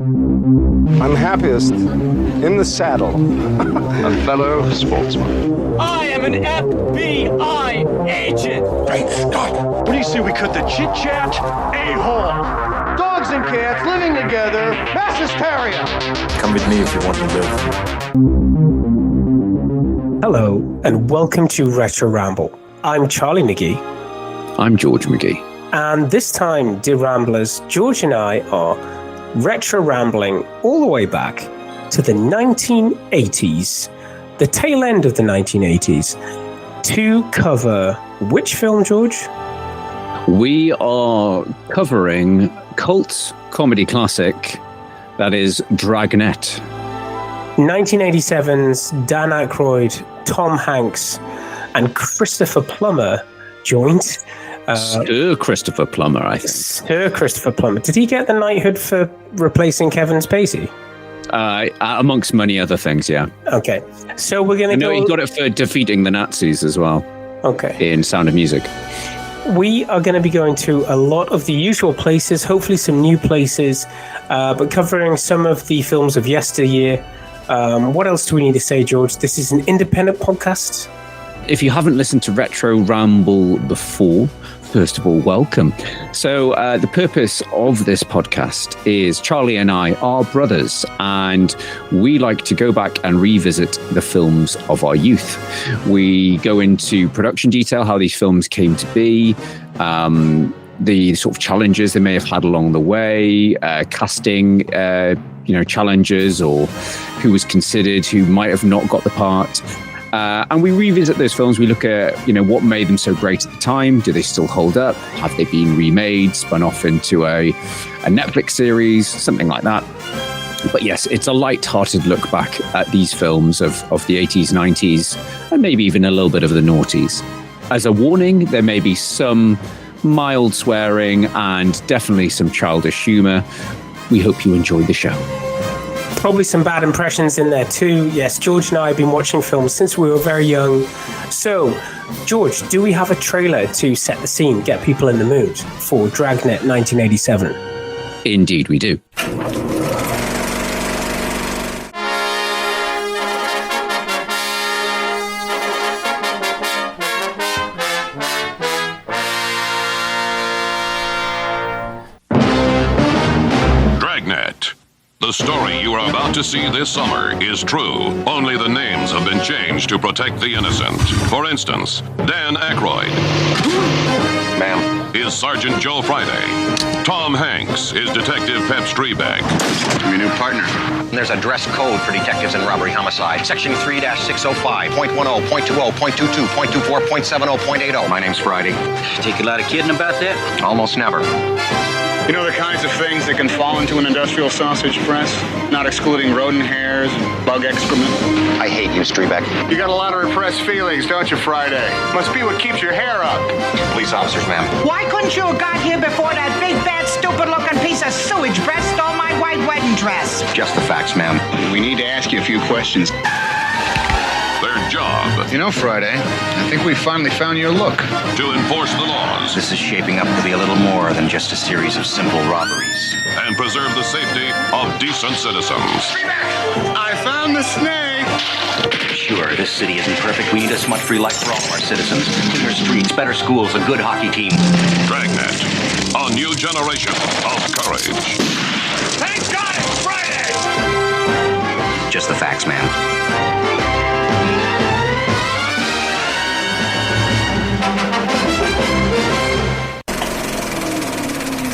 I'm happiest in the saddle. A fellow sportsman. I am an FBI agent! Great Scott! What do you say we cut the chit-chat? A-hole! Dogs and cats living together. Mass hysteria. Come with me if you want to live. Hello, and welcome to Retro Ramble. I'm Charlie McGee. I'm George McGee. And this time, dear Ramblers, George and I are retro rambling all the way back to the 1980s, the tail end of the 1980s, to cover which film, George? We are covering cult comedy classic, that is Dragnet. 1987's Dan Ackroyd, Tom Hanks, and Christopher Plummer joined. Sir Christopher Plummer, I think. Sir Christopher Plummer. Did he get the knighthood for replacing Kevin Spacey? Amongst many other things, yeah. Okay. So we're going to go... No, he got it for defeating the Nazis as well. Okay. In Sound of Music. We are going to be going to a lot of the usual places, hopefully some new places, but covering some of the films of yesteryear. What else do we need to say, George? This is an independent podcast. If you haven't listened to Retro Ramble before, first of all, welcome. So the purpose of this podcast is Charlie and I are brothers, and we like to go back and revisit the films of our youth. We go into production detail, how these films came to be, the sort of challenges they may have had along the way, casting, challenges, or who was considered, who might have not got the part. And we revisit those films. We look at, what made them so great at the time. Do they still hold up? Have they been remade, spun off into a Netflix series, something like that? But yes, it's a light-hearted look back at these films of the 80s, 90s, and maybe even a little bit of the noughties. As a warning, there may be some mild swearing and definitely some childish humor. We hope you enjoy the show. Probably some bad impressions in there too. Yes, George and I have been watching films since we were very young. So, George, do we have a trailer to set the scene, get people in the mood for Dragnet 1987? Indeed, we do. Dragnet. The story you are about to see this summer is true. Only the names have been changed to protect the innocent. For instance, Dan Ackroyd. Ma'am. Is Sergeant Joe Friday. Tom Hanks is Detective Pep Streebek. I'm your new partner. There's a dress code for detectives in robbery homicide. Section 3-605.10, .20, .22, .24, .70, .80. My name's Friday. Take a lot of kidding about that? Almost never. You know the kinds of things that can fall into an industrial sausage press? Not excluding rodent hairs and bug excrement. I hate you, Streebek. You got a lot of repressed feelings, don't you, Friday? Must be what keeps your hair up. Police officers, ma'am. Why couldn't you have got here before that big, bad, stupid-looking piece of sewage breath stole my white wedding dress? Just the facts, ma'am. We need to ask you a few questions. Their job. You know, Friday, I think we finally found your look. To enforce the laws. This is shaping up to be a little more than just a series of simple robberies. And preserve the safety of decent citizens. I found the snake! Sure, this city isn't perfect. We need a smut-free life for all of our citizens. Cleaner streets, better schools, a good hockey team. Dragnet. A new generation of courage. Thank God it's Friday! Just the facts, man.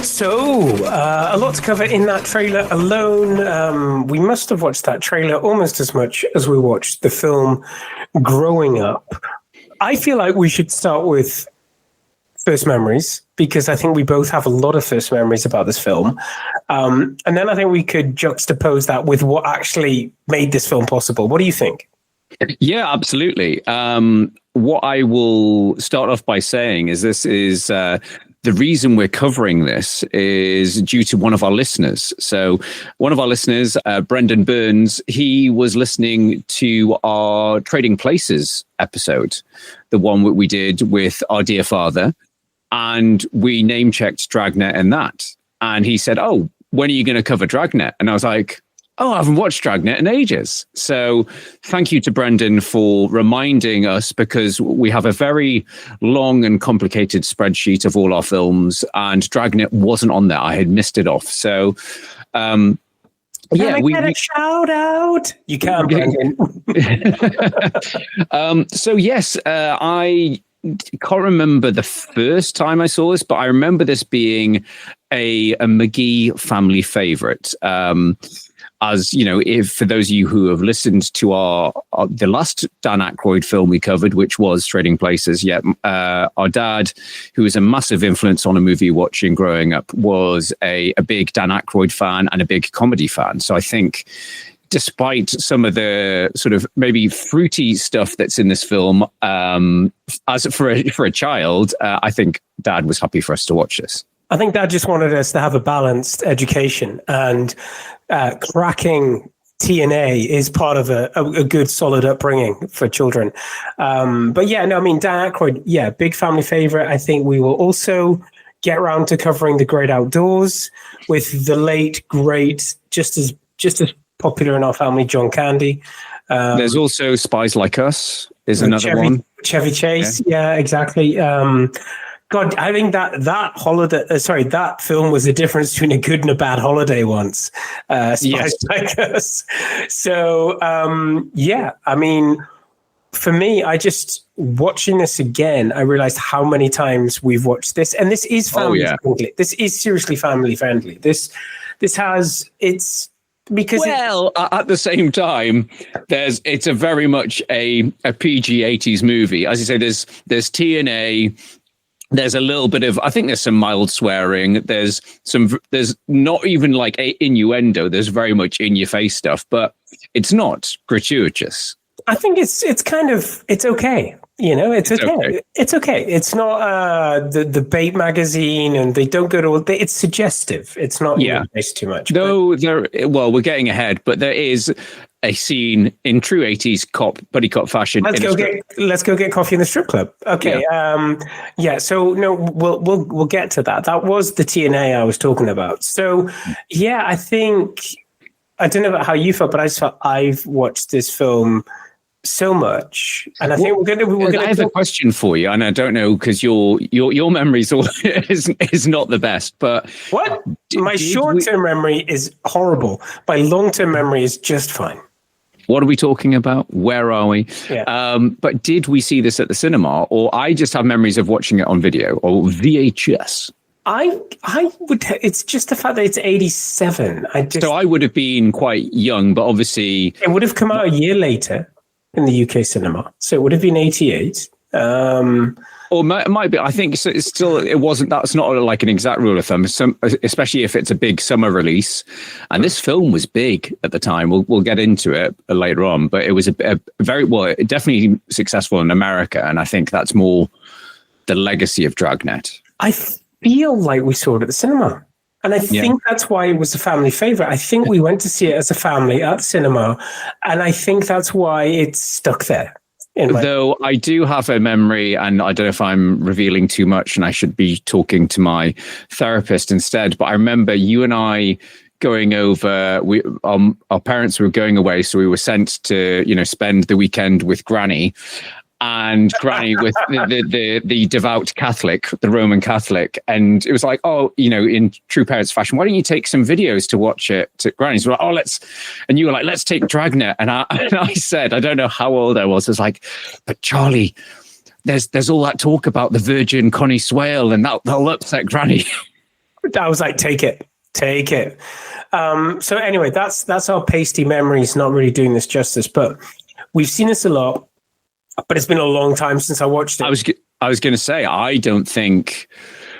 So, a lot to cover in that trailer alone. We must have watched that trailer almost as much as we watched the film growing up. I feel like we should start with first memories, because I think we both have a lot of first memories about this film. And then I think we could juxtapose that with what actually made this film possible. What do you think? Yeah, absolutely. What I will start off by saying is this is... the reason we're covering this is due to one of our listeners. So one of our listeners, Brendan Burns, he was listening to our Trading Places episode, the one that we did with our dear father, and we name-checked Dragnet in that. And he said, oh, when are you going to cover Dragnet? And I was like, oh, I haven't watched Dragnet in ages. So thank you to Brendan for reminding us, because we have a very long and complicated spreadsheet of all our films, and Dragnet wasn't on there. I had missed it off. So, we get a shout out. You can, Brendan. So yes, I can't remember the first time I saw this, but I remember this being a McGee family favorite. As you know, if for those of you who have listened to the last Dan Ackroyd film we covered, which was Trading Places, our dad, who was a massive influence on a movie watching growing up, was a big Dan Ackroyd fan and a big comedy fan. So I think, despite some of the sort of maybe fruity stuff that's in this film, as for a child, I think Dad was happy for us to watch this. I think Dad just wanted us to have a balanced education, and cracking TNA is part of a good, solid upbringing for children. But yeah, no, I mean, Dan Ackroyd, big family favorite. I think we will also get around to covering The Great Outdoors with the late, great, just as popular in our family, John Candy. There's also Spies Like Us is another one. Chevy Chase, yeah exactly. God, I think that film was the difference between a good and a bad holiday once. Spies Like Us. So, I mean, for me, I just, watching this again, I realized how many times we've watched this. And this is family friendly. This is seriously family friendly. This has, it's, because at the same time, it's a very much a PG 80s movie. As you say, there's TNA. There's a little bit of, I think there's some mild swearing. There's not even like innuendo. There's very much in your face stuff, but it's not gratuitous. I think it's kind of, it's okay. You know, it's okay. It's okay. It's not the Bait magazine, and they don't go to. It's suggestive. It's not based too much. Though we're getting ahead, but there is a scene in true 80s buddy cop fashion. Let's go get coffee in the strip club. Okay. So no, we'll get to that. That was the TNA I was talking about. So I think, I don't know about how you felt, but I just felt I've watched this film so much, and I think we're gonna. I have a question for you, and I don't know, because your memory is not the best. But what? My short-term memory is horrible. My long-term memory is just fine. What are we talking about? Where are we? Yeah. But did we see this at the cinema, or I just have memories of watching it on video or VHS? I would. It's just the fact that it's 87. So I would have been quite young, but obviously it would have come out a year later in the UK cinema, so it would have been 88. Or it might be. I think it's still. It wasn't. That's not like an exact rule of thumb. Especially if it's a big summer release, and this film was big at the time. We'll get into it later on, but it was a very definitely successful in America, and I think that's more the legacy of Dragnet. I feel like we saw it at the cinema. And I think that's why it was a family favorite. I think we went to see it as a family at the cinema, and I think that's why it's stuck there. Though I do have a memory, and I don't know if I'm revealing too much, and I should be talking to my therapist instead, but I remember you and I going over, our parents were going away, so we were sent to, spend the weekend with Granny. And Granny with the devout Catholic, the Roman Catholic. And it was like, in true parents fashion, why don't you take some videos to watch it to Granny's? We're like, and you were like, let's take Dragnet. And I said, I don't know how old I was. I was like, but Charlie, there's all that talk about the Virgin Connie Swale, and that'll upset Granny. I was like, take it. So anyway, that's our pasty memories, not really doing this justice, but we've seen this a lot. But it's been a long time since I watched it. I was going to say, I don't think...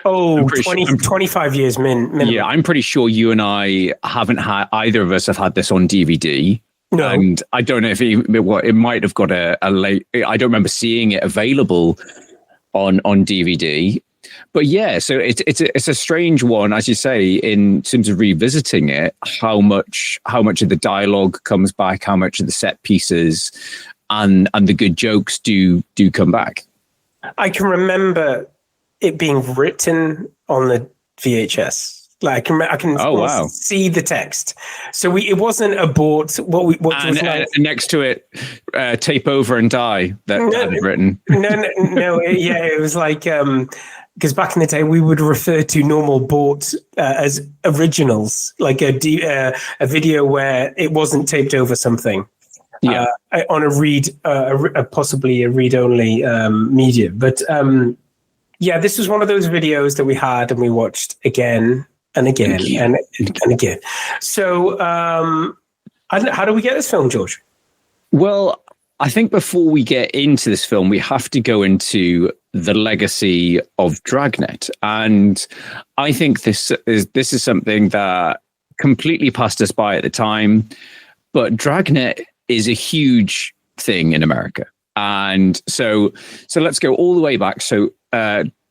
25 years minimum. Yeah, I'm pretty sure you and I haven't had... Either of us have had this on DVD. No. And I don't know if it might have got a late... I don't remember seeing it available on DVD. But yeah, so it's a strange one, as you say, in terms of revisiting it, how much of the dialogue comes back, how much of the set pieces... And the good jokes do come back. I can remember it being written on the VHS. Like I can see the text. So it wasn't abort. What was nice. Next to it, tape over and die. That had written. No. It was like because back in the day we would refer to normal bort as originals, like a video where it wasn't taped over something. On a read, possibly a read-only media. But this was one of those videos that we had and we watched again and again and again. So how do we get this film, George? Well, I think before we get into this film, we have to go into the legacy of Dragnet. And I think this is something that completely passed us by at the time. But Dragnet is a huge thing in America. And so let's go all the way back. So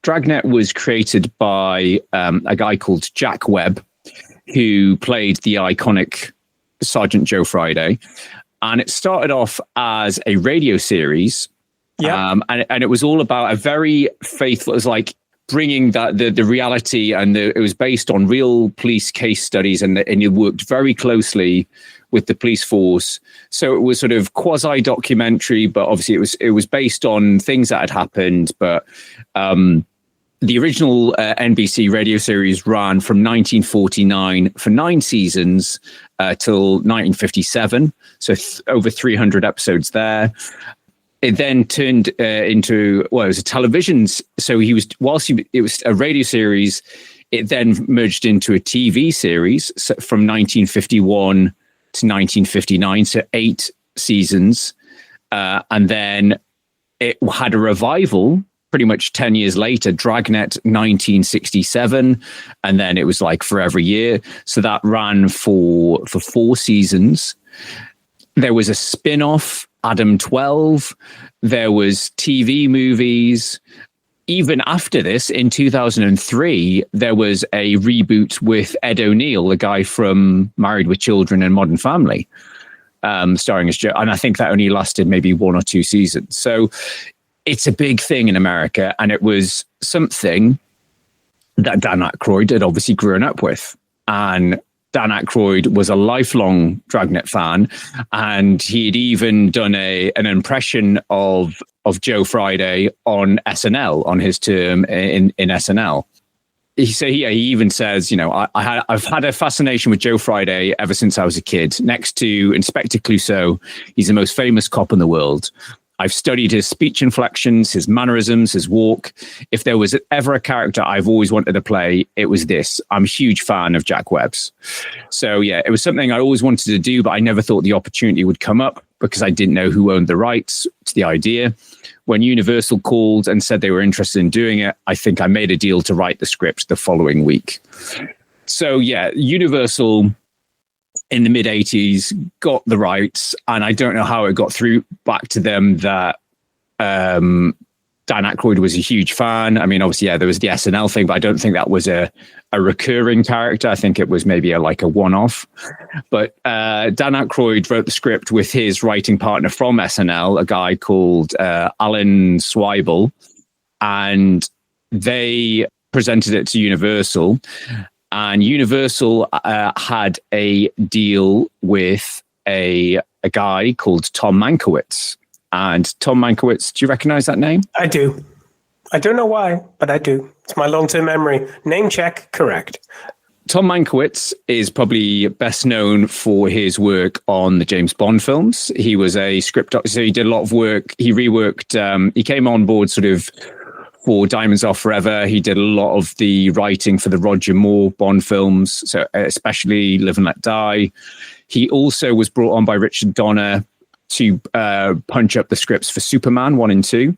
Dragnet was created by a guy called Jack Webb, who played the iconic Sergeant Joe Friday. And it started off as a radio series. And it was all about a very faithful, it was like bringing that the reality, and it was based on real police case studies, and it worked very closely with the police force. So it was sort of quasi documentary, but obviously it was based on things that had happened. But the original NBC radio series ran from 1949 for 9 seasons till 1957. So over 300 episodes there. It then turned into, it was a television. So it was a radio series. It then merged into a TV series from 1951 to 1959. So 8 seasons. And then it had a revival pretty much 10 years later, Dragnet 1967. And then it was like for every year. So that ran for 4 seasons. There was a spin-off, Adam 12. There was TV movies. Even after this, in 2003, there was a reboot with Ed O'Neill, the guy from Married with Children and Modern Family, starring as Joe. And I think that only lasted maybe 1 or 2 seasons. So it's a big thing in America. And it was something that Dan Ackroyd had obviously grown up with. And Dan Ackroyd was a lifelong Dragnet fan, and he'd even done an impression of Joe Friday on SNL, on his term in SNL. He even says, I've had a fascination with Joe Friday ever since I was a kid. Next to Inspector Clouseau, he's the most famous cop in the world. I've studied his speech inflections, his mannerisms, his walk. If there was ever a character I've always wanted to play, it was this. I'm a huge fan of Jack Webb's. So yeah, it was something I always wanted to do, but I never thought the opportunity would come up because I didn't know who owned the rights to the idea. When Universal called and said they were interested in doing it, I think I made a deal to write the script the following week. So yeah, Universal in the mid 80s got the rights, and I don't know how it got through back to them that Dan Ackroyd was a huge fan. I mean, obviously, there was the SNL thing, but I don't think that was a recurring character. I think it was maybe a one-off. But Dan Ackroyd wrote the script with his writing partner from SNL, a guy called Alan Swibel, and they presented it to Universal. And Universal had a deal with a guy called Tom Mankiewicz. And Tom Mankiewicz, do you recognize that name? I do. I don't know why, but I do. It's my long-term memory. Name check, correct. Tom Mankiewicz is probably best known for his work on the James Bond films. He was a script doctor, so he did a lot of work. He reworked, he came on board sort of for Diamonds Are Forever. He did a lot of the writing for the Roger Moore Bond films, so especially Live and Let Die. He also was brought on by Richard Donner to punch up the scripts for Superman 1 and 2.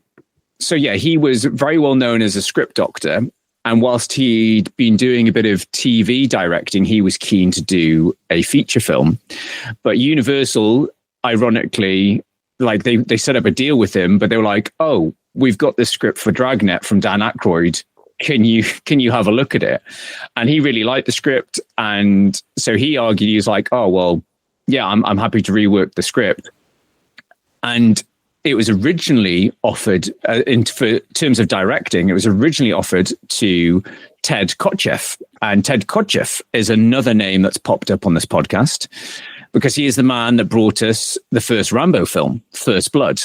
So yeah, he was very well known as a script doctor. And whilst he'd been doing a bit of TV directing, he was keen to do a feature film. But Universal, ironically, like they set up a deal with him, but they were like, oh, we've got this script for Dragnet from Dan Ackroyd. Can you have a look at it? And he really liked the script. And so he argued, he was like, oh, well, yeah, I'm happy to rework the script. And it was originally offered, for terms of directing, it was originally offered to Ted Kotcheff. And Ted Kotcheff is another name that's popped up on this podcast because he is the man that brought us the first Rambo film, First Blood.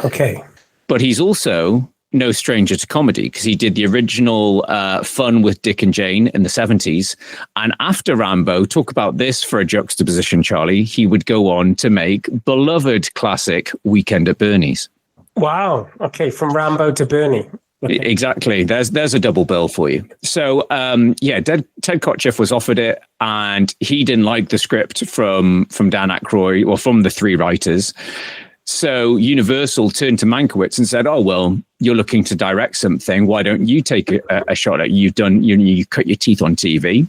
Okay. But he's also no stranger to comedy because he did the original Fun with Dick and Jane in the 70s. And after Rambo, talk about this for a juxtaposition, Charlie, he would go on to make beloved classic Weekend at Bernie's. Wow. Okay. From Rambo to Bernie. Okay. Exactly. There's a double bill for you. So, Ted Kotcheff was offered it and he didn't like the script from Dan Ackroyd or from the three writers. So Universal turned to Mankiewicz and said, "Oh, well, you're looking to direct something. Why don't you take a shot at it? You cut your teeth on TV."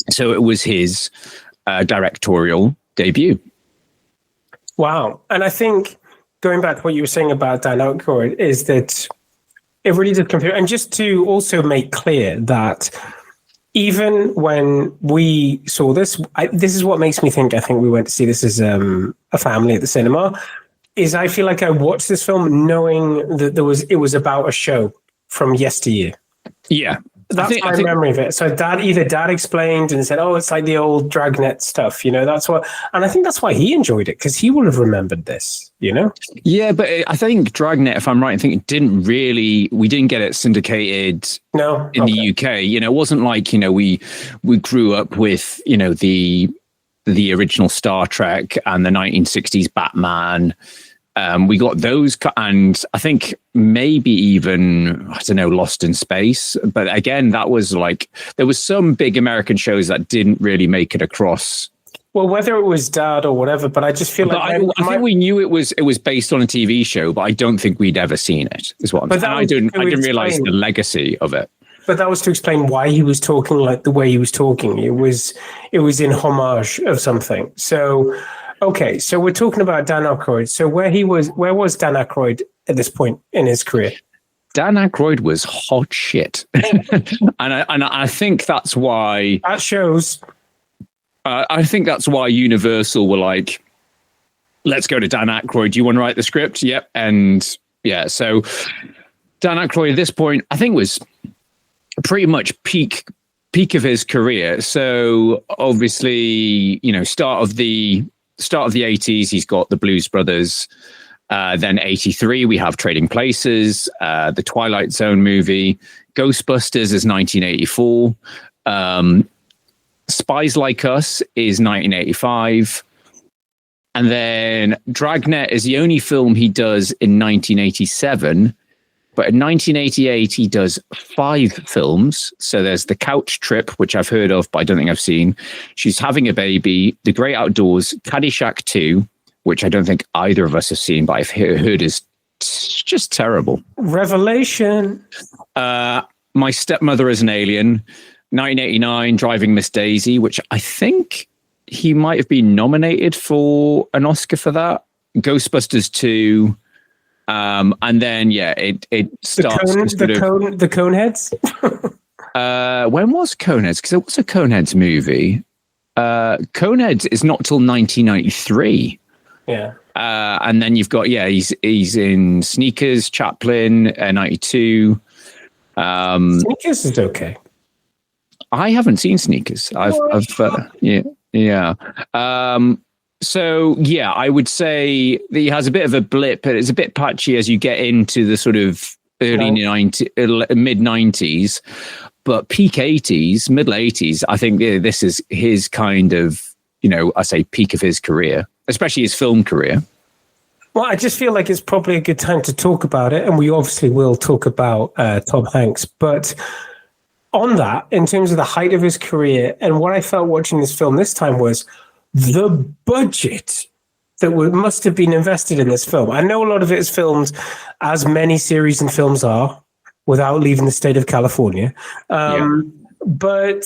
So it was his directorial debut. Wow. And I think going back to what you were saying about Dan Ackroyd is that it really did compare. And just to also make clear that even when we saw this, this is what makes me think, I think we went to see this as a family at the cinema, is I feel like I watched this film knowing that it was about a show from yesteryear. Yeah. That's my memory of it. So dad explained and said, "Oh, it's like the old Dragnet stuff," that's what, and I think that's why he enjoyed it because he would have remembered this, Yeah, but I think Dragnet, if I'm right, I think we didn't get it syndicated. No, in the UK. It wasn't like we grew up with the original Star Trek and the 1960s Batman. We got those, and I think maybe even, I don't know, Lost in Space. But again, that was like, there was some big American shows that didn't really make it across. Well, whether it was Dad or whatever, but I just feel like I think we knew it was based on a TV show, but I don't think we'd ever seen it. Is what I'm saying. I didn't realize the legacy of it. But that was to explain why he was talking like the way he was talking. It was in homage of something. So. Okay, so we're talking about Dan Ackroyd. So where was Dan Ackroyd at this point in his career? Dan Ackroyd was hot shit, and I think that's why that shows. I think that's why Universal were like, "Let's go to Dan Ackroyd. Do you want to write the script?" Yep, and yeah. So Dan Ackroyd at this point, I think, was pretty much peak of his career. So obviously, start of the 80s, he's got the Blues Brothers. Then 83, we have Trading Places, the Twilight Zone movie. Ghostbusters is 1984. Spies Like Us is 1985. And then Dragnet is the only film he does in 1987. But in 1988, he does 5 films. So there's The Couch Trip, which I've heard of, but I don't think I've seen. She's Having a Baby, The Great Outdoors, Caddyshack 2, which I don't think either of us have seen, but I've heard is just terrible. Revelation. My Stepmother is an Alien. 1989, Driving Miss Daisy, which I think he might have been nominated for an Oscar for that. Ghostbusters 2. And then, it starts the Coneheads. When was Coneheads? Because there was a Coneheads movie. Coneheads is not till 1993. Yeah. And then you've got he's in Sneakers, Chaplin, 92. Sneakers is okay. I haven't seen Sneakers. Yeah. So, I would say that he has a bit of a blip, but it's a bit patchy as you get into the sort of mid-90s. But peak 80s, middle 80s, I think this is his kind of, I say peak of his career, especially his film career. Well, I just feel like it's probably a good time to talk about it. And we obviously will talk about Tom Hanks. But on that, in terms of the height of his career, and what I felt watching this film this time was the budget that must have been invested in this film. I know a lot of it is filmed, as many series and films are, without leaving the state of California. But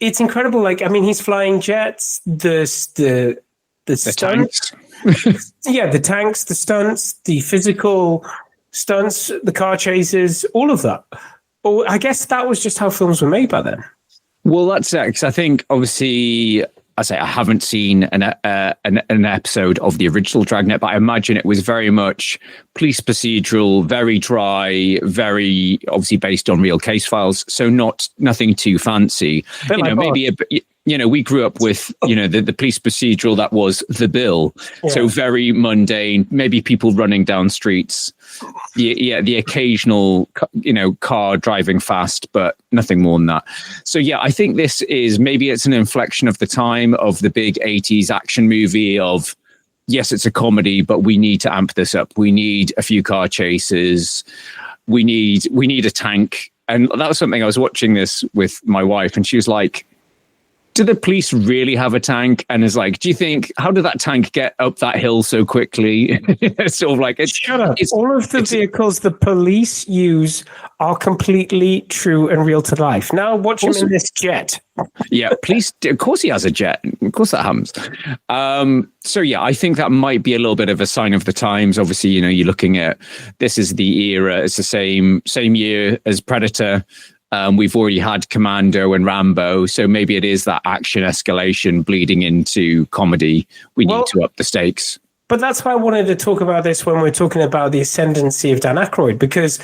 it's incredible. Like, I mean, he's flying jets, the stunts. The tanks, the stunts, the physical stunts, the car chases, all of that. Well, I guess that was just how films were made by then. Well, that's it. Because I think, obviously, I haven't seen an episode of the original Dragnet, but I imagine it was very much police procedural, very dry, very obviously based on real case files. So nothing too fancy. We grew up with, the police procedural that was The Bill. Yeah. So very mundane, maybe people running down streets. The occasional, car driving fast, but nothing more than that. So, I think this is, maybe it's an inflection of the time of the big 80s action movie of, yes, it's a comedy, but we need to amp this up. We need a few car chases. We need a tank. And that was something I was watching this with my wife, and she was like, do the police really have a tank? And is like, do you think, how did that tank get up that hill so quickly? Sort of like, shut up. All of the vehicles the police use are completely true and real to life. Now watch him in this jet. Yeah, police, of course he has a jet. Of course that happens. I think that might be a little bit of a sign of the times. Obviously, you're looking at, this is the era. It's the same year as Predator. We've already had Commando and Rambo, so maybe it is that action escalation bleeding into comedy. We need to up the stakes. But that's why I wanted to talk about this when we're talking about the ascendancy of Dan Ackroyd, because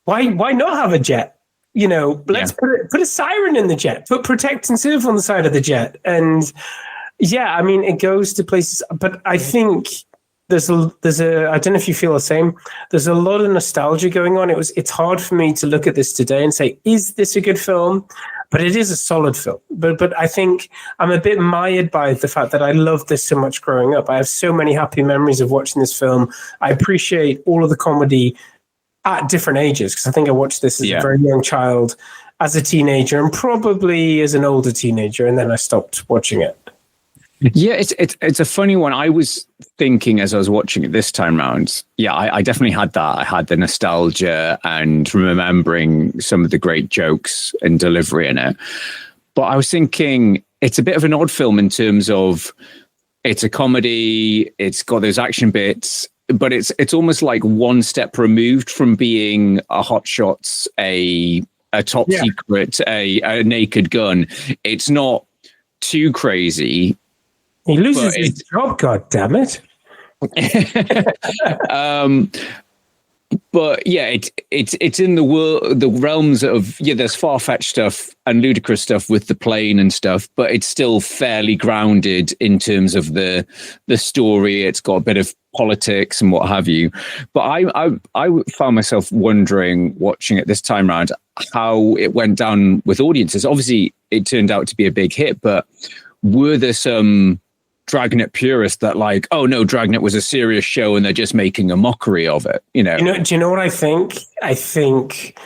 why not have a jet? Let's put a siren in the jet, put protect and serve on the side of the jet. And it goes to places, but I think there's a I don't know if you feel the same. There's a lot of nostalgia going on. It's hard for me to look at this today and say, is this a good film? But it is a solid film. But I think I'm a bit mired by the fact that I loved this so much growing up. I have so many happy memories of watching this film. I appreciate all of the comedy at different ages, because I think I watched this as a very young child, as a teenager, and probably as an older teenager, and then I stopped watching it. Yeah, it's a funny one. I was thinking as I was watching it this time round, I definitely had that. I had the nostalgia and remembering some of the great jokes and delivery in it. But I was thinking it's a bit of an odd film in terms of it's a comedy, it's got those action bits, but it's almost like one step removed from being a Hot Shots, a top secret, a Naked Gun. It's not too crazy. He loses his job, God damn it. But it's in the realms of, there's far-fetched stuff and ludicrous stuff with the plane and stuff, but it's still fairly grounded in terms of the story. It's got a bit of politics and what have you. But I found myself wondering, watching it this time around, how it went down with audiences. Obviously, it turned out to be a big hit, but were there some Dragnet purists that like, oh no, Dragnet was a serious show and they're just making a mockery of it, Do you know what I think? I think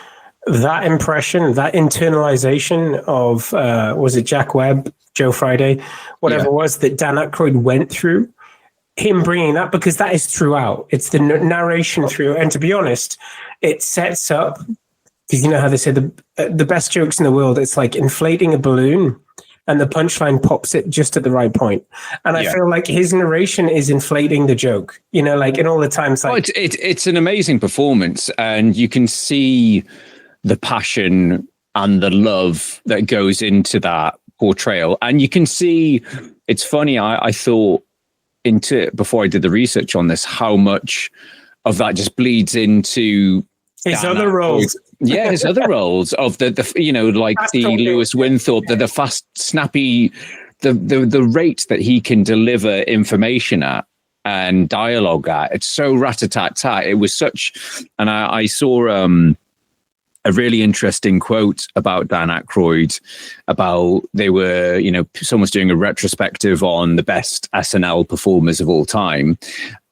that impression, that internalization of, was it Jack Webb, Joe Friday, whatever it was that Dan Ackroyd went through, him bringing that, because that is throughout. It's the narration through. And to be honest, it sets up, because you know how they say the best jokes in the world, it's like inflating a balloon, and the punchline pops it just at the right point. And I feel like his narration is inflating the joke, like in all the times. Like, it's an amazing performance, and you can see the passion and the love that goes into that portrayal. And you can see, it's funny, I thought before I did the research on this, how much of that just bleeds into his other roles. Yeah, his other roles of the like fast the Lewis Winthorpe, the fast, snappy, the rate that he can deliver information at and dialogue at. It's so rat-a-tat-tat. It was such, and I saw a really interesting quote about Dan Ackroyd about someone was doing a retrospective on the best SNL performers of all time.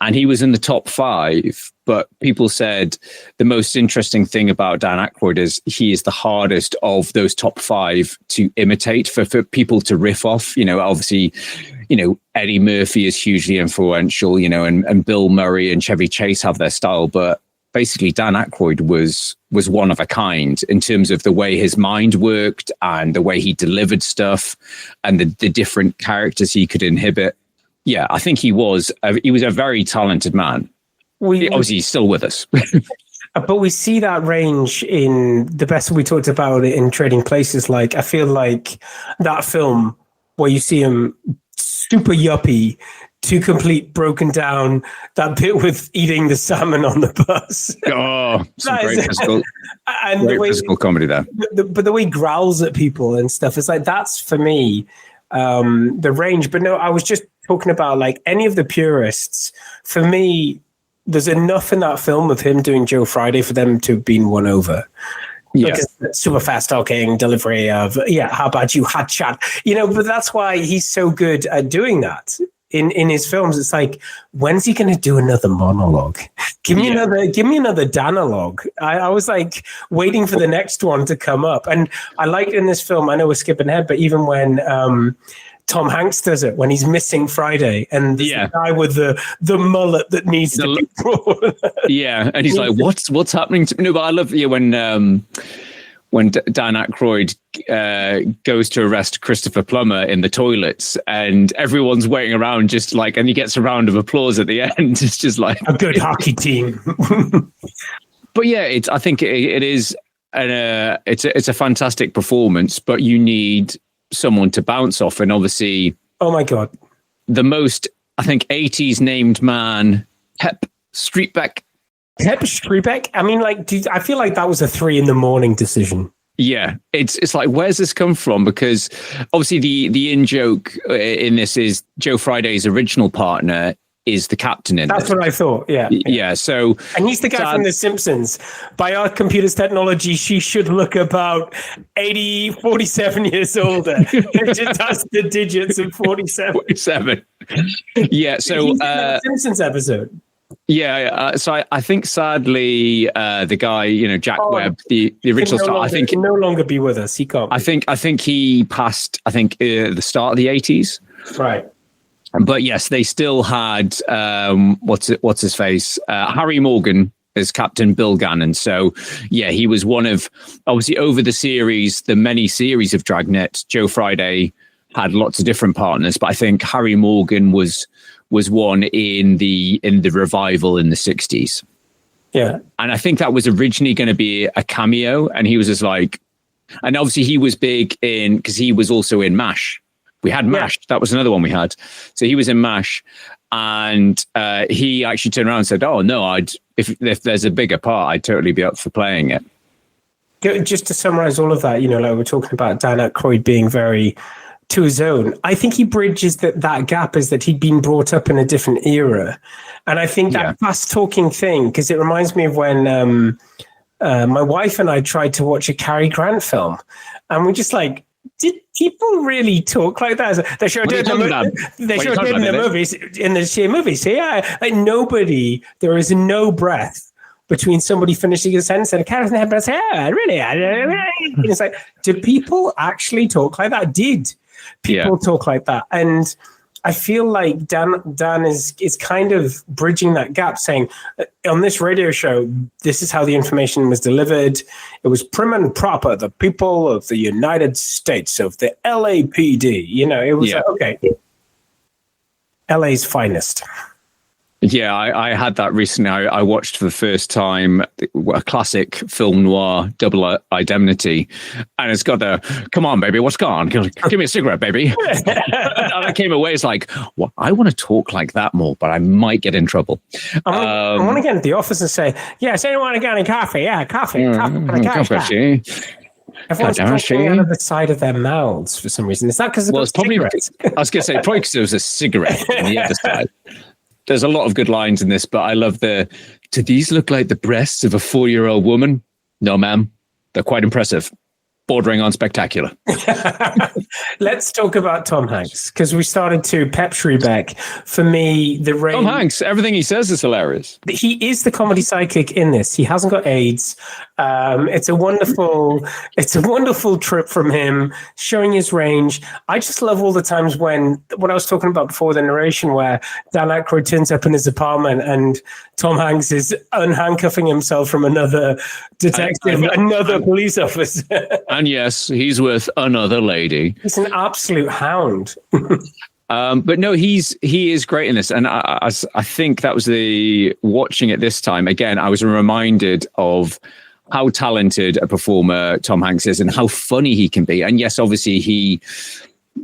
And he was in the top 5, but people said the most interesting thing about Dan Ackroyd is he is the hardest of those top 5 to imitate, for people to riff off. Obviously, Eddie Murphy is hugely influential, and Bill Murray and Chevy Chase have their style, but basically Dan Ackroyd was one of a kind in terms of the way his mind worked and the way he delivered stuff and the different characters he could inhibit. Yeah, I think he was a very talented man. Obviously, he's still with us. But we see that range in the best. We talked about it in Trading Places. Like, I feel like that film where you see him super yuppie to complete broken down, that bit with eating the salmon on the bus. Oh, some great physical, and great physical comedy there. But the way he growls at people and stuff, it's like, that's for me the range. But no, I was just talking about like any of the purists. For me, there's enough in that film of him doing Joe Friday for them to have been won over. Yeah. Super fast talking, delivery of, how about you, hot shot? But that's why he's so good at doing that. In his films, it's like, when's he going to do another monologue? Give me another Danalogue. I was like waiting for the next one to come up. And I liked in this film, I know we're skipping ahead, but even when Tom Hanks does it, when he's missing Friday and the guy with the mullet that needs to be brought. Yeah, and he's like, what's happening to me? No, but I love when Dan Ackroyd goes to arrest Christopher Plummer in the toilets, and everyone's waiting around, just like, and he gets a round of applause at the end. It's just like a good hockey team. But yeah, I think it is it's a fantastic performance, but you need someone to bounce off, and obviously, oh my god, the most, I think, 80s named man, Pep Streetbeck. I mean, like, I feel like that was a 3 a.m. decision. Yeah, it's like, where's this come from? Because obviously the in joke in this is Joe Friday's original partner is the captain in That's this. what I thought. Yeah. So, and he's the guy from The Simpsons. By our computer's technology, she should look about 47 years older. It just has the digits of 47. 47. Yeah. So he's in the Simpsons episode. Yeah, so I think sadly the guy, Jack Webb, the original star, I think can no longer be with us. He can't. I think he passed. I think the start of the 80s. Right. But yes, they still had what's his face, Harry Morgan as Captain Bill Gannon. So yeah, he was one of, obviously over the many series of Dragnet. Joe Friday had lots of different partners, but I think Harry Morgan was one in the revival in the 60s. Yeah. And I think that was originally going to be a cameo, and he was just like, and obviously he was big because he was also in MASH. We had MASH. Yeah. That was another one we had. So he was in MASH, and he actually turned around and said, oh no, if there's a bigger part, I'd totally be up for playing it. Just to summarize all of that, like we're talking about Dan Ackroyd being very to his own. I think he bridges that gap is that he'd been brought up in a different era. And I think that fast talking thing, because it reminds me of when my wife and I tried to watch a Cary Grant film, and we're just like, did people really talk like that? They sure did in the movies, in the same movies. So yeah, like there is no breath between somebody finishing a sentence and a character in the head, yeah, really? And it's like, do people actually talk like that? Did people talk like that? And I feel like Dan is kind of bridging that gap, saying on this radio show, this is how the information was delivered. It was prim and proper. The people of the United States, of the LAPD, it was like, okay, LA's finest. Yeah, I had that recently. I watched for the first time a classic film noir, Double Indemnity, and it's got the, come on, baby, what's gone? Give me a cigarette, baby. And I came away, it's like, well, I want to talk like that more, but I might get in trouble. I want to get into the office and say, yes, anyone want to get any coffee? Yeah, coffee. Coffee. Everyone's talking out of the side of their mouths for some reason. Is that because it's probably cigarettes? I was going to say, probably because there was a cigarette on the other side. There's a lot of good lines in this, but I love do these look like the breasts of a 4-year-old woman? No, ma'am. They're quite impressive. Bordering on spectacular. Let's talk about Tom Hanks, because we started to Pep Shrebeck. For me, Tom Hanks, everything he says is hilarious. He is the comedy sidekick in this. He hasn't got AIDS. It's a wonderful trip from him, showing his range. I just love all the times when what I was talking about before, the narration where Dan Ackroyd turns up in his apartment and Tom Hanks is unhandcuffing himself from another detective, another police officer. And yes, he's with another lady. He's an absolute hound. But no, he is great in this. And I think that was watching it this time. Again, I was reminded of how talented a performer Tom Hanks is and how funny he can be. And yes, obviously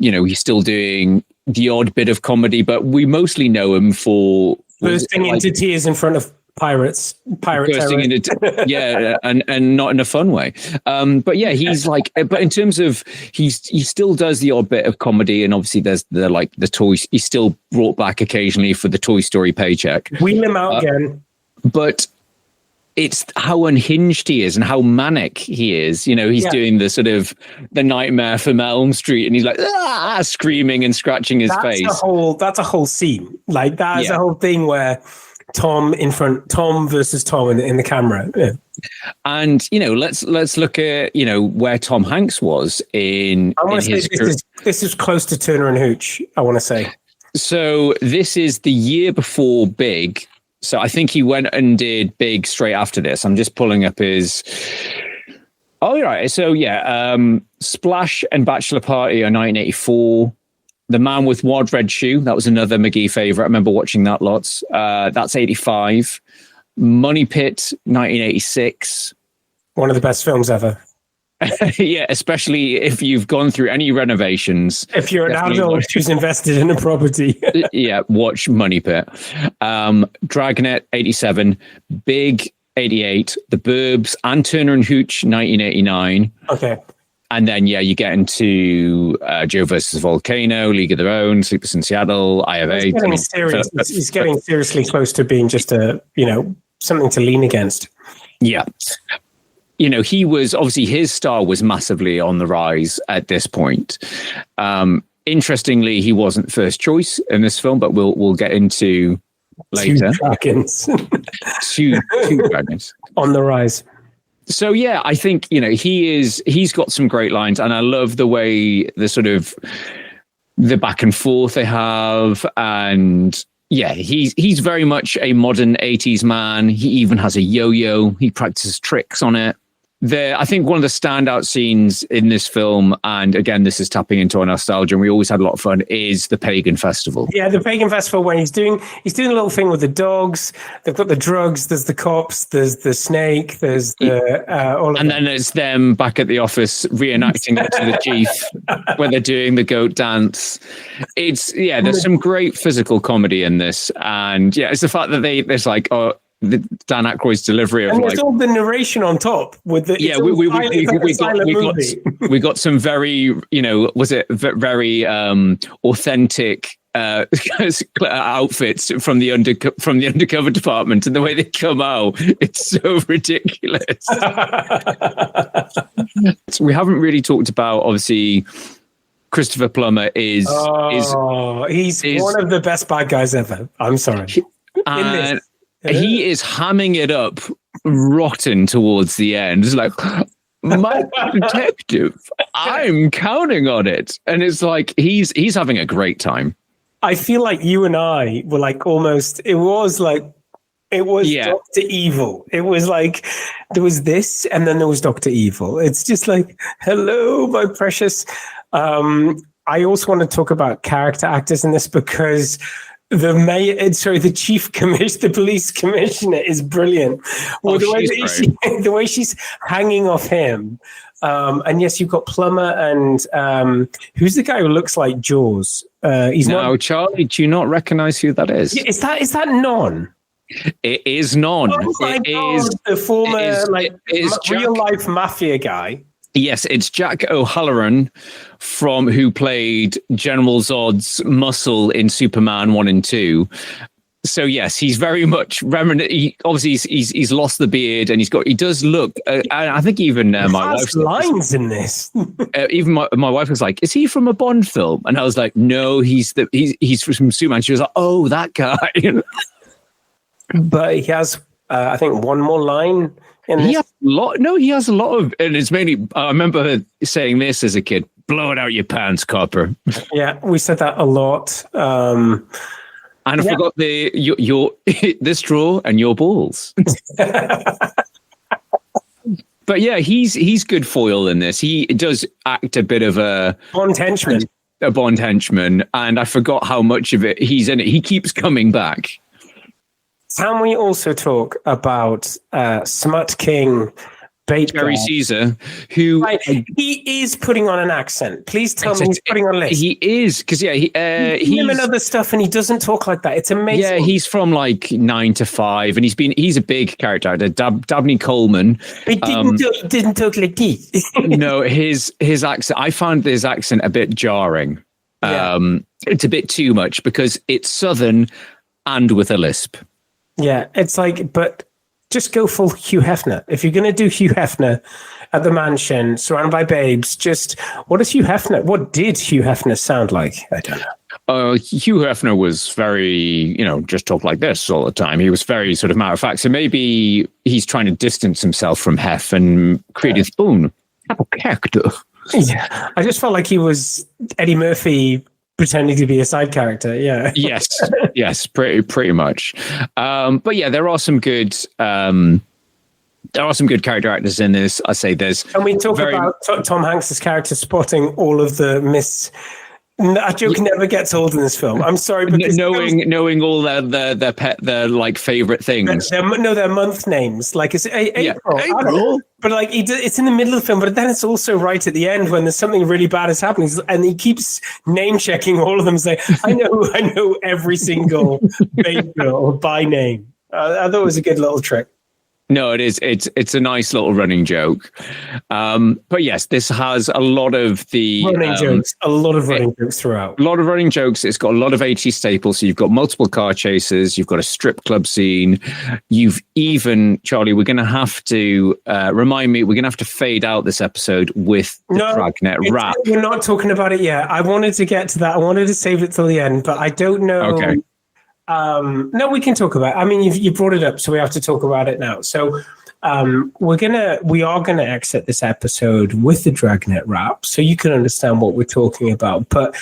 he's still doing the odd bit of comedy, but we mostly know him for bursting into tears in front of pirate bursting into and not in a fun way. But yeah, he's like, but in terms of he still does the odd bit of comedy, and obviously there's the toys. He's still brought back occasionally for the Toy Story paycheck. Wheel him out again, but it's how unhinged he is and how manic he is. He's doing the sort of the Nightmare from Elm Street, and he's like screaming and scratching his face. That's a whole scene. Like that is a whole thing where Tom versus Tom in the camera. Yeah. And let's look at where Tom Hanks was in. I want to say this is close to Turner and Hooch. I want to say. So this is the year before Big. So I think he went and did Big straight after this. I'm just pulling up his. Oh, right. So yeah, Splash and Bachelor Party are 1984. The Man with Wad Red Shoe, that was another McGee favorite. I remember watching that lots. That's 85. Money Pit, 1986. One of the best films ever. Yeah, especially if you've gone through any renovations. If you're an adult who's invested in a property. Yeah, watch Money Pit. Dragnet, 87. Big, 88. The Burbs and Turner and Hooch, 1989. Okay. And then, you get into Joe versus Volcano, League of Their Own, Sleepless in Seattle, I Have AIDS. He's getting seriously close to being just something to lean against. Yeah. He was obviously, his star was massively on the rise at this point. Interestingly, he wasn't first choice in this film, but we'll get into later. Two dragons. two dragons on the rise. So yeah, I think he's got some great lines, and I love the way the sort of the back and forth they have, and yeah, he's very much a modern 80s man. He even has a yo-yo. He practices tricks on it. I think one of the standout scenes in this film, and again, this is tapping into our nostalgia, and we always had a lot of fun, is the Pagan Festival. Yeah, the Pagan Festival, when he's doing a little thing with the dogs. They've got the drugs. There's the cops. There's the snake. There's the all of and them. then it's them back at the office reenacting it to the chief when they're doing the goat dance. There's some great physical comedy in this, and it's the fact that there's like Dan Ackroyd's delivery of and there's all the narration on top with the we got some very was it very authentic outfits from the undercover department, and the way they come out, it's so ridiculous. So we haven't really talked about, obviously, Christopher Plummer is one of the best bad guys ever. I'm sorry. And he is hamming it up rotten towards the end. It's like, my detective, I'm counting on it. And it's like, he's having a great time. I feel like you and I were like almost, it was Dr. Evil. It was like, there was this, and then there was Dr. Evil. It's just like, hello, my precious. I also want to talk about character actors in this, because the chief commissioner, the police commissioner, is brilliant. Well, the way she's hanging off him. And yes, you've got Plummer and who's the guy who looks like Jaws? Charlie, do you not recognize who that is? Is that Non? It is Non. Oh my God, the former real life mafia guy. Yes, it's Jack O'Halloran who played General Zod's Muscle in Superman 1 and 2. So yes, he's very much reminiscent. He's lost the beard, and he does look. I think even my wife's lines in this. Even my wife was like, "Is he from a Bond film?" And I was like, "No, he's from Superman." She was like, "Oh, that guy." But he has, I think, one more line. He has a lot of, and it's mainly. I remember saying this as a kid: "Blow it out your pants, copper." Yeah, we said that a lot. And I forgot your this straw and your balls. But yeah, he's good foil in this. He does act a bit of a Bond henchman. And I forgot how much of it he's in it. He keeps coming back. Can we also talk about Smut King Jerry Caesar, who he is putting on an accent. Please tell me he's putting on a list. He is, because he's him and other stuff, and he doesn't talk like that. It's amazing. Yeah, he's from like 9 to 5, and he's a big character actor. Dabney Coleman. He didn't talk like this. No, his accent. I found his accent a bit jarring. Yeah. It's a bit too much because it's Southern and with a lisp. Yeah, it's like, but just go full Hugh Hefner. If you're going to do Hugh Hefner at the mansion, surrounded by babes, what did Hugh Hefner sound like? I don't know. Hugh Hefner was very, just talk like this all the time. He was very sort of matter of fact. So maybe he's trying to distance himself from Hef and create his own character. Yeah, I just felt like he was Eddie Murphy pretending to be a side character. Yeah. Yes, pretty much. But yeah, there are some good character actors in this. I say there's. And we talk about Tom Hanks's character spotting all of the that joke never gets old in this film. I'm sorry, but knowing all their like favorite things. Their month names. Like it's April. But like it's in the middle of the film, but then it's also right at the end when there's something really bad is happening, and he keeps name checking all of them. Saying, I know every single babe girl by name. I thought it was a good little trick. No, it is. It's a nice little running joke. But yes, this has a lot of the running jokes. A lot of running jokes throughout. A lot of running jokes. It's got a lot of 80s staples. So you've got multiple car chases. You've got a strip club scene. You've even, Charlie, we're going to have to remind me. We're going to have to fade out this episode with the Dragnet rap. We're not talking about it yet. I wanted to get to that. I wanted to save it till the end, but I don't know. Okay. No, we can talk about it. I mean, you brought it up, so we have to talk about it now. So we are gonna exit this episode with the Dragnet rap, so you can understand what we're talking about. But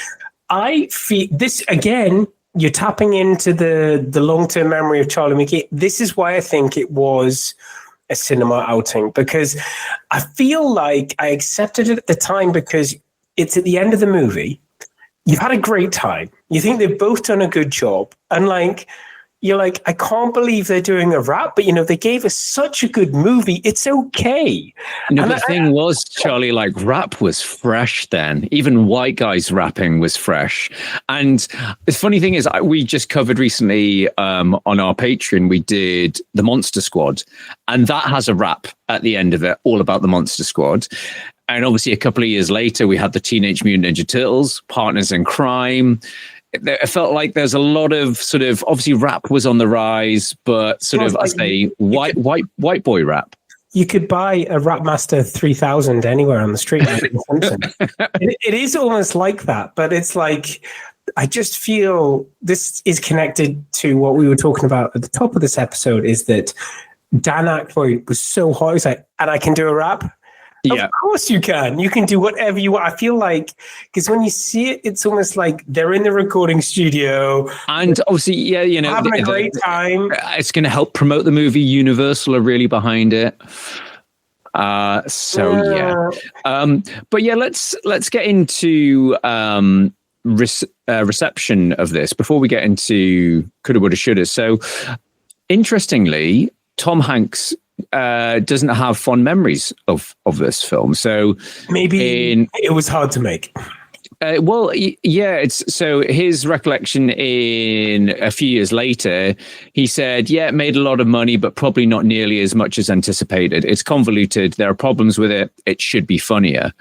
I feel this again. You're tapping into the long-term memory of Charlie McGee. This is why I think it was a cinema outing, because I feel like I accepted it at the time because it's at the end of the movie. You've had a great time. You think they've both done a good job. And you're like, I can't believe they're doing a rap, but they gave us such a good movie. It's okay. No, the thing was, Charlie, like rap was fresh then. Even white guys rapping was fresh. And the funny thing is, we just covered recently on our Patreon, we did The Monster Squad. And that has a rap at the end of it, all about the Monster Squad. And obviously, a couple of years later, we had the Teenage Mutant Ninja Turtles, Partners in Crime. It felt like there's a lot of sort of, obviously, rap was on the rise, but sort of, white boy rap. You could buy a Rapmaster 3000 anywhere on the street. It is almost like that, but it's like, I just feel this is connected to what we were talking about at the top of this episode, is that Dan Ackroyd was so hot. He's like, and I can do a rap. Yeah. Of course you can. You can do whatever you want. I feel like, because when you see it, it's almost like they're in the recording studio. And obviously, having a great time. It's going to help promote the movie. Universal are really behind it. But yeah, let's get into reception of this before we get into coulda, woulda, shoulda. So interestingly, Tom Hanks doesn't have fond memories of this film. So maybe it was hard to make. It's so his recollection in a few years later, he said, it made a lot of money, but probably not nearly as much as anticipated. It's convoluted. There are problems with it. It should be funnier.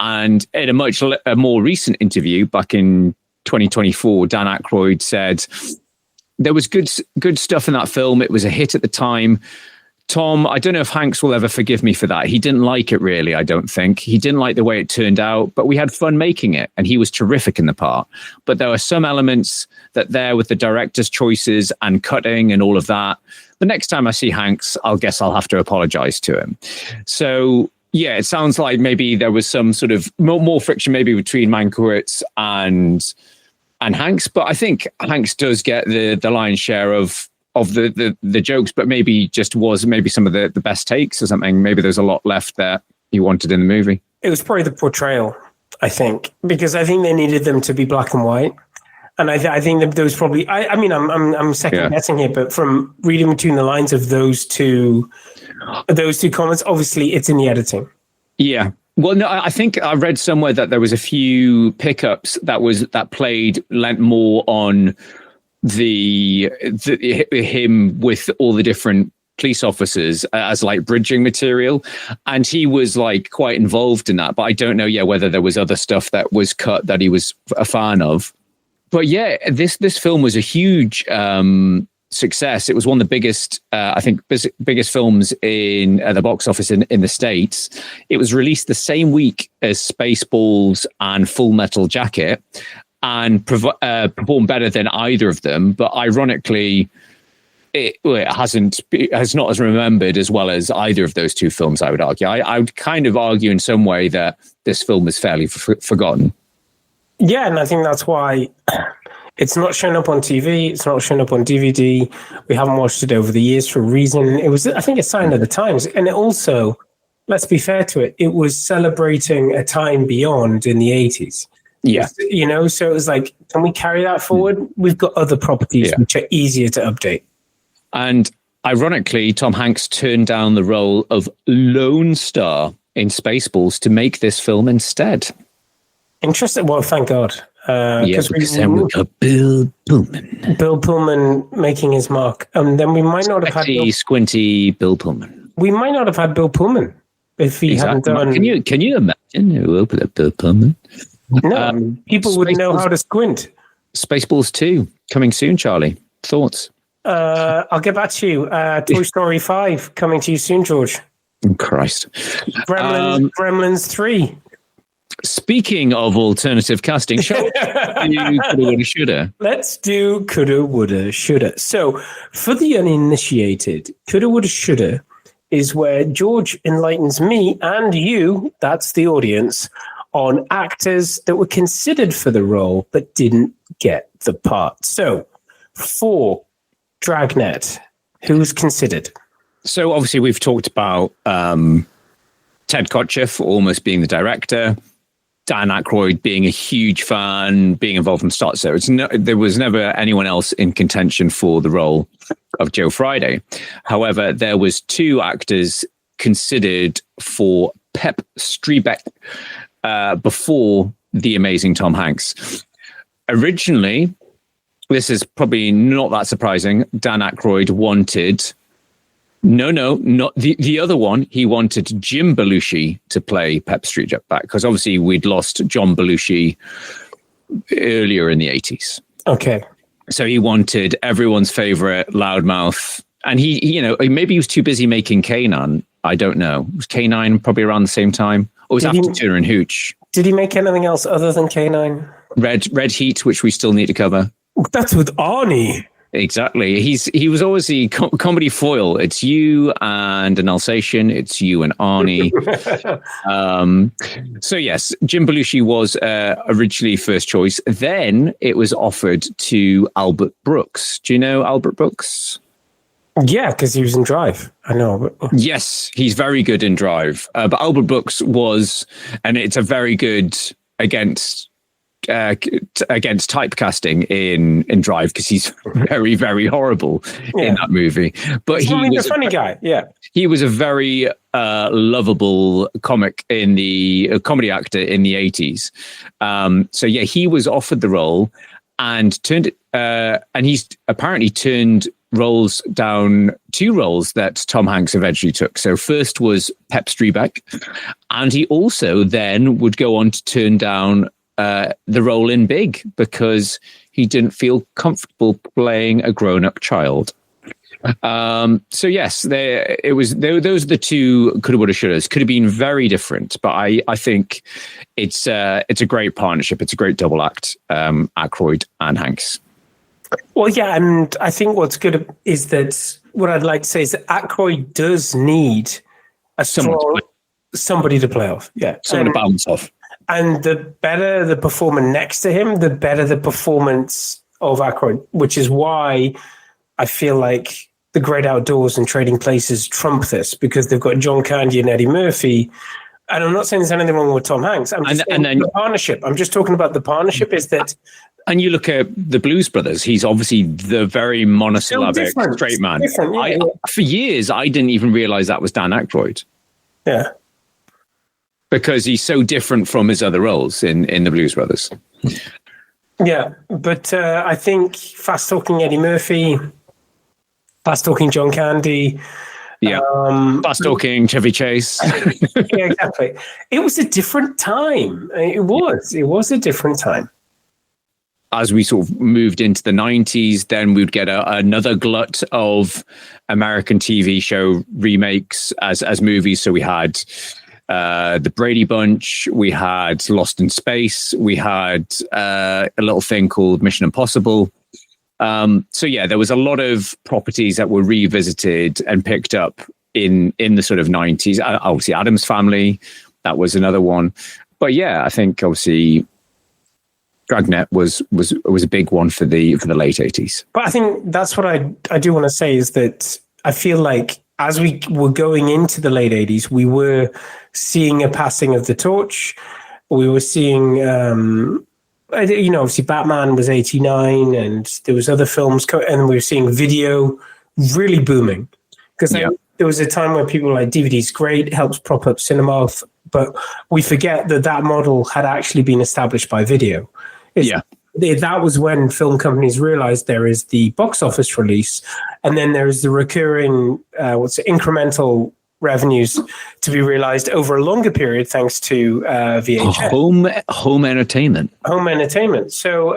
And in a more recent interview back in 2024, Dan Ackroyd said there was good stuff in that film. It was a hit at the time. Tom, I don't know if Hanks will ever forgive me for that. He didn't like it, really, I don't think. He didn't like the way it turned out, but we had fun making it, and he was terrific in the part. But there were some elements that there with the director's choices and cutting and all of that. The next time I see Hanks, I'll have to apologize to him. So, yeah, it sounds like maybe there was some sort of more friction maybe between Mankiewicz and Hanks, but I think Hanks does get the lion's share of the jokes, but maybe just was maybe some of the best takes or something. Maybe there's a lot left that he wanted in the movie. It was probably the portrayal, I think, because I think they needed them to be black and white. And I think that there was probably, I mean, I'm second guessing here, but from reading between the lines of those two comments, obviously it's in the editing. Yeah. Well, no, I think I read somewhere that there was a few pickups that lent more on him with all the different police officers as like bridging material, and he was like quite involved in that. But I don't know, whether there was other stuff that was cut that he was a fan of. But yeah, this film was a huge success. It was one of the biggest, biggest films in the box office in the States. It was released the same week as Spaceballs and Full Metal Jacket, and performed better than either of them. But ironically, it has not as remembered as well as either of those two films, I would argue. I would kind of argue in some way that this film is fairly forgotten. Yeah, and I think that's why it's not shown up on TV. It's not shown up on DVD. We haven't watched it over the years for a reason. It was, I think, a sign of the times. And it also, let's be fair to it, it was celebrating a time beyond in the 80s. Yeah. So it was like, can we carry that forward? We've got other properties which are easier to update. And ironically, Tom Hanks turned down the role of Lone Star in Spaceballs to make this film instead. Interesting. Well, thank God. Because then we got Bill Pullman. Bill Pullman making his mark. Then we might not have had squinty Bill Pullman. We might not have had Bill Pullman if he hadn't done. Can you imagine who opened up Bill Pullman? No, people wouldn't know how to squint. Spaceballs 2 coming soon, Charlie. Thoughts? I'll get back to you. Toy Story 5 coming to you soon, George. Christ. Gremlins 3. Speaking of alternative casting, shall we do coulda, woulda, shoulda? Let's do coulda, woulda, shoulda. So, for the uninitiated, coulda, woulda, shoulda is where George enlightens me and you, that's the audience, on actors that were considered for the role but didn't get the part. So, for Dragnet, who's considered? So, obviously, we've talked about Ted Kotcheff almost being the director, Dan Ackroyd being a huge fan, being involved from the start. So there was never anyone else in contention for the role of Joe Friday. However, there was two actors considered for Pep Streebek before the amazing Tom Hanks. Originally, this is probably not that surprising, Dan Ackroyd wanted... No, not the other one. He wanted Jim Belushi to play Pep Streebek because obviously we'd lost John Belushi earlier in the 80s. Okay. So he wanted everyone's favorite loudmouth. And he maybe he was too busy making K-9. I don't know. Was K-9 probably around the same time? Or was after Turner and Hooch? Did he make anything else other than K-9? Red Heat, which we still need to cover. That's with Arnie. Exactly. He was always the comedy foil. It's you and an Alsatian. It's you and Arnie. So yes, Jim Belushi was originally first choice. Then it was offered to Albert Brooks. Do you know Albert Brooks? Yeah, because he was in Drive. I know. Yes, he's very good in Drive. But Albert Brooks was, and it's a very good against typecasting in Drive because he's very, very horrible in that movie. But he was a funny guy. Yeah, he was a very lovable comedy actor in the 80s. So yeah, he was offered the role and he's apparently turned roles down, two roles that Tom Hanks eventually took. So first was Pep Streebek, and he also then would go on to turn down the role in Big because he didn't feel comfortable playing a grown-up child. So yes, those are the two coulda, woulda, shouldas. Could have been very different, but I think it's a great partnership. It's a great double act, Ackroyd and Hanks. Well, yeah, and I think what's good is that what I'd like to say is that Ackroyd does need somebody to play off. Yeah, someone to bounce off. And the better the performer next to him, the better the performance of Ackroyd, which is why I feel like The Great Outdoors and Trading Places trump this, because they've got John Candy and Eddie Murphy And I'm not saying there's anything wrong with Tom Hanks. I'm just saying the partnership. I'm just talking about the partnership is that. And you look at the Blues Brothers, he's obviously the very monosyllabic straight man. For years, I didn't even realize that was Dan Ackroyd. Yeah. Because he's so different from his other roles in the Blues Brothers. Yeah, but I think Fast Talking Eddie Murphy, Fast Talking John Candy. Yeah, Fast Talking Chevy Chase. Yeah, exactly. It was a different time. It was a different time. As we sort of moved into the 90s, then we'd get another glut of American TV show remakes as movies. So we had The Brady Bunch, we had Lost in Space, we had a little thing called Mission Impossible. So yeah, there was a lot of properties that were revisited and picked up in the sort of 90s. Obviously, Addams Family, that was another one. But yeah, I think obviously Dragnet was a big one for the late 80s. But I think that's what I do want to say is that I feel like as we were going into the late 80s, we were seeing a passing of the torch. We were seeing, obviously Batman was 89 and there was other films, and we were seeing video really booming. Because there was a time where people were like, DVD's great, helps prop up cinema, but we forget that model had actually been established by video. That was when film companies realized there is the box office release, and then there's the recurring, incremental revenues to be realized over a longer period thanks to VHS. Home entertainment. Home entertainment. So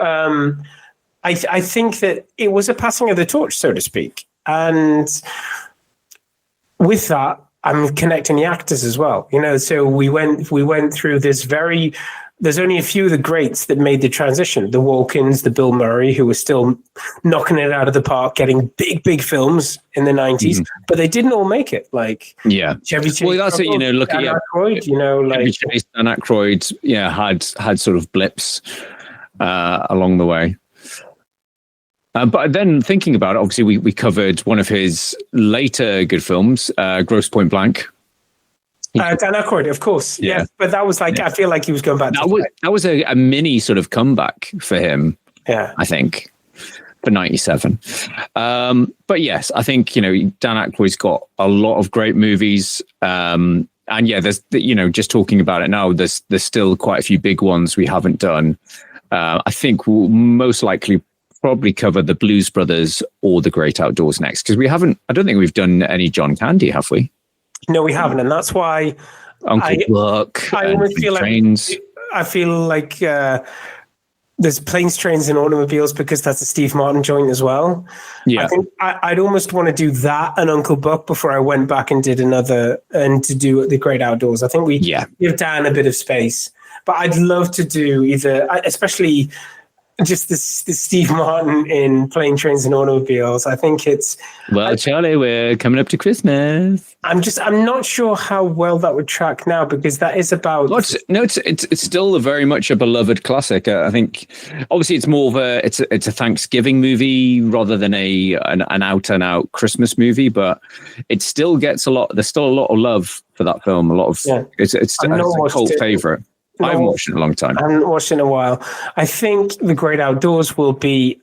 I think that it was a passing of the torch, so to speak. And with that, I'm connecting the actors as well. So we went through this there's only a few of the greats that made the transition. The Walkens, the Bill Murray, who were still knocking it out of the park, getting big films in the 90s, but they didn't all make it. Like Chevy Chase. Well, that's it. Look at Ackroyd, Chevy Chase, Dan Ackroyd. Yeah, had sort of blips along the way. But then thinking about it, obviously we covered one of his later good films, Grosse Pointe Blank. Dan Ackroyd, of course. Yeah. But that was I feel like he was going back that was a mini sort of comeback for him. Yeah. I think for 97. But yes, I think, Dan Ackroyd's got a lot of great movies. And yeah, there's, just talking about it now, there's still quite a few big ones we haven't done. I think we'll most likely probably cover the Blues Brothers or the Great Outdoors next, because I don't think we've done any John Candy, have we? No, we haven't, and that's why Uncle Buck. I almost feel Trains. I feel like there's Planes, Trains, and Automobiles because that's a Steve Martin joint as well. Yeah, I think I'd almost want to do that and Uncle Buck before I went back and did another and to do the Great Outdoors. I think we give Dan a bit of space, but I'd love to do either, especially just this Steve Martin in Plane, Trains, and Automobiles. I think it's... Well, Charlie, we're coming up to Christmas. I'm not sure how well that would track now, because that is about... It's still very much a beloved classic. I think, obviously, it's more of it's a Thanksgiving movie rather than an out-and-out Christmas movie, but it still gets there's still a lot of love for that film. It's a cult favorite. I haven't watched it in a long time. I haven't watched it in a while. I think The Great Outdoors will be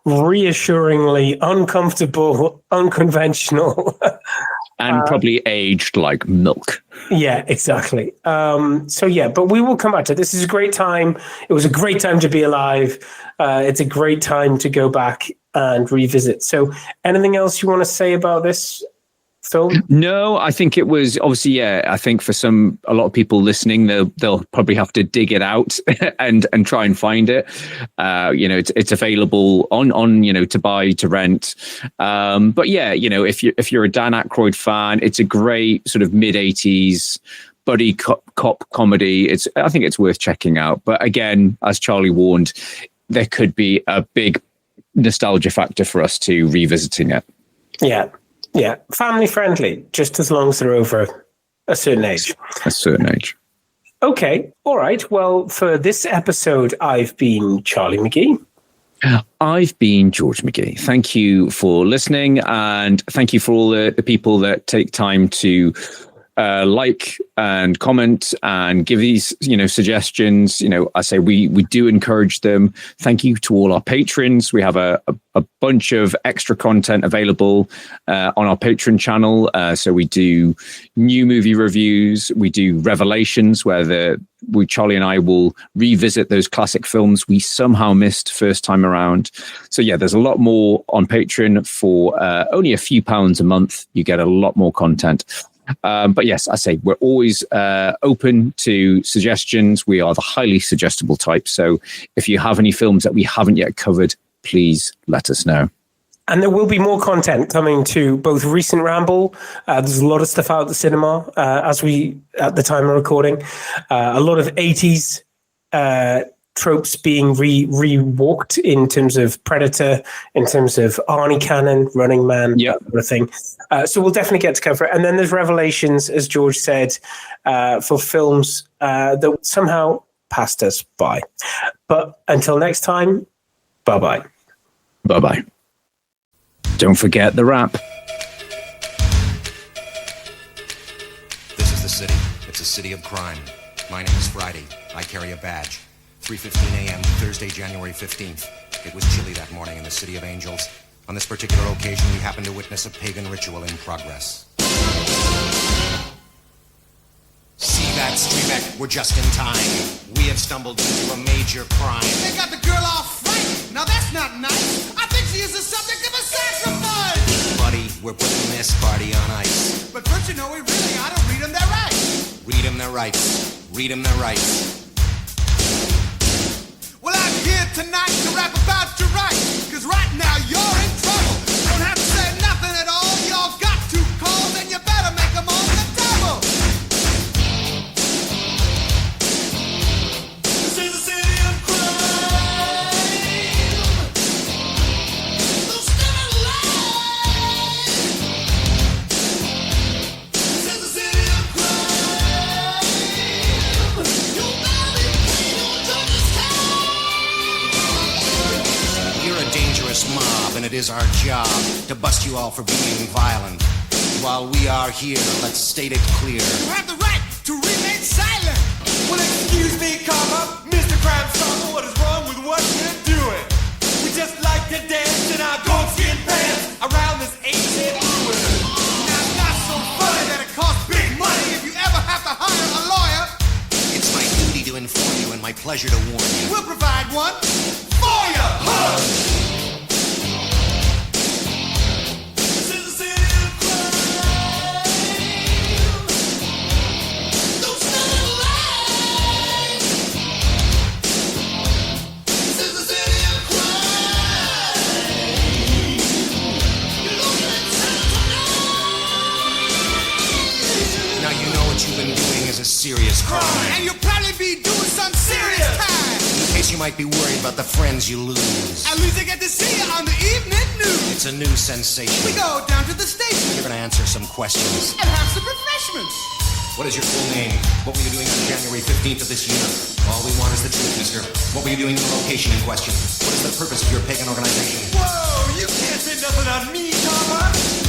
reassuringly uncomfortable, unconventional. And probably aged like milk. Yeah, exactly. But we will come back to it. This is a great time. It was a great time to be alive. It's a great time to go back and revisit. So anything else you want to say about this film? No, I think it was obviously, I think for a lot of people listening, they'll probably have to dig it out and try and find it. It's available on to buy, to rent. But yeah, if you're a Dan Ackroyd fan, it's a great sort of mid-80s buddy cop comedy. I think it's worth checking out. But again, as Charlie warned, there could be a big nostalgia factor for us to revisiting it. Yeah, family friendly, just as long as they're over a certain age. Okay, all right. Well, for this episode, I've been Charlie McGee. I've been George McGee. Thank you for listening, and thank you for all the people that take time to like and comment and give these, suggestions. I say we do encourage them. Thank you to all our patrons. We have a bunch of extra content available on our Patreon channel. So we do new movie reviews. We do revelations where Charlie and I will revisit those classic films we somehow missed first time around. So yeah, there's a lot more on Patreon for only a few pounds a month. You get a lot more content. But yes, I say we're always open to suggestions. We are the highly suggestible type. So if you have any films that we haven't yet covered, please let us know. And there will be more content coming to both Recent Ramble. There's a lot of stuff out at the cinema at the time of recording. A lot of 80s tropes being rewalked in terms of Predator, in terms of Arnie Cannon, Running Man, that sort of thing. So we'll definitely get to cover it. And then there's revelations, as George said, for films that somehow passed us by. But until next time, bye-bye. Bye-bye. Don't forget the rap. This is the city. It's a city of crime. My name is Friday. I carry a badge. 3:15 a.m., Thursday, January 15th. It was chilly that morning in the City of Angels. On this particular occasion, we happened to witness a pagan ritual in progress. See that, Streamek? We're just in time. We have stumbled into a major crime. They got the girl all frightened. Now that's not nice. I think she is the subject of a sacrifice. Buddy, we're putting this party on ice. But don't you know we really ought to read them their rights? Read them their rights. Read them their rights. Well, I'm here tonight to rap about your rights. Cause right now you're in trouble. Don't have to say nothing at all. Y'all got two calls and you better make them on the double. This is the city of crime. Those still alive. This is the city of crime. You better be paying your judge's time. You're a dangerous mob, and it is our job to bust you all for being violent. While we are here, let's state it clear. You have the right to remain silent. Well, excuse me, comma, Mr. Crime Stopper, what is wrong with what we're doing? We just like to dance in our goatskin pants around this ancient ruin. Now, it's not so funny that it costs big money if you ever have to hire a lawyer. It's my duty to inform you and my pleasure to warn you. We'll provide one for you. This is the city of crime. Don't stand alive. This is the city of crime. You're looking at tonight. Now you know what you've been doing is a serious crime. And you'll probably be doing some serious time. In case you might be worried about the friends you lose. At least I get to see you on the evening news. It's a new sensation. We go down to the station. You're gonna answer some questions. And have some refreshments. What is your full name? What were you doing on January 15th of this year? All we want is the truth, mister. What were you doing in the location in question? What is the purpose of your pagan organization? Whoa, you can't say nothing on me, Thomas.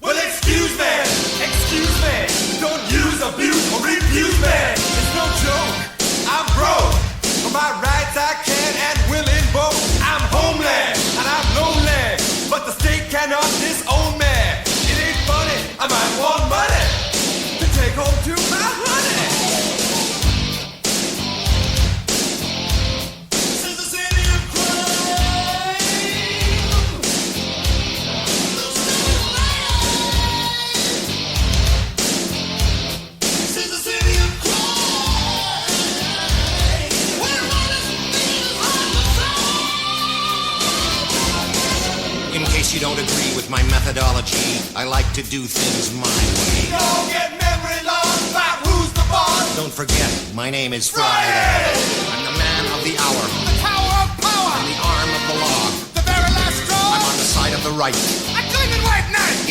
Well, excuse me. Don't use, abuse, or refuse me. It's no joke. I'm broke. For my rights I can and will invoke. I'm homeland and I'm lonely. But the state cannot disown me. It ain't funny. I might want money to take home to my honey. This is the city of crime. This is the city of crime. Where honest men are the In case you don't agree with my methodology, I like to do things my way. Don't get memory lost about who's the boss. Don't forget, my name is Friday. I'm the man of the hour. The tower of power. I'm the arm of the law. The very last straw. I'm on the side of the right. A gleaming white knight.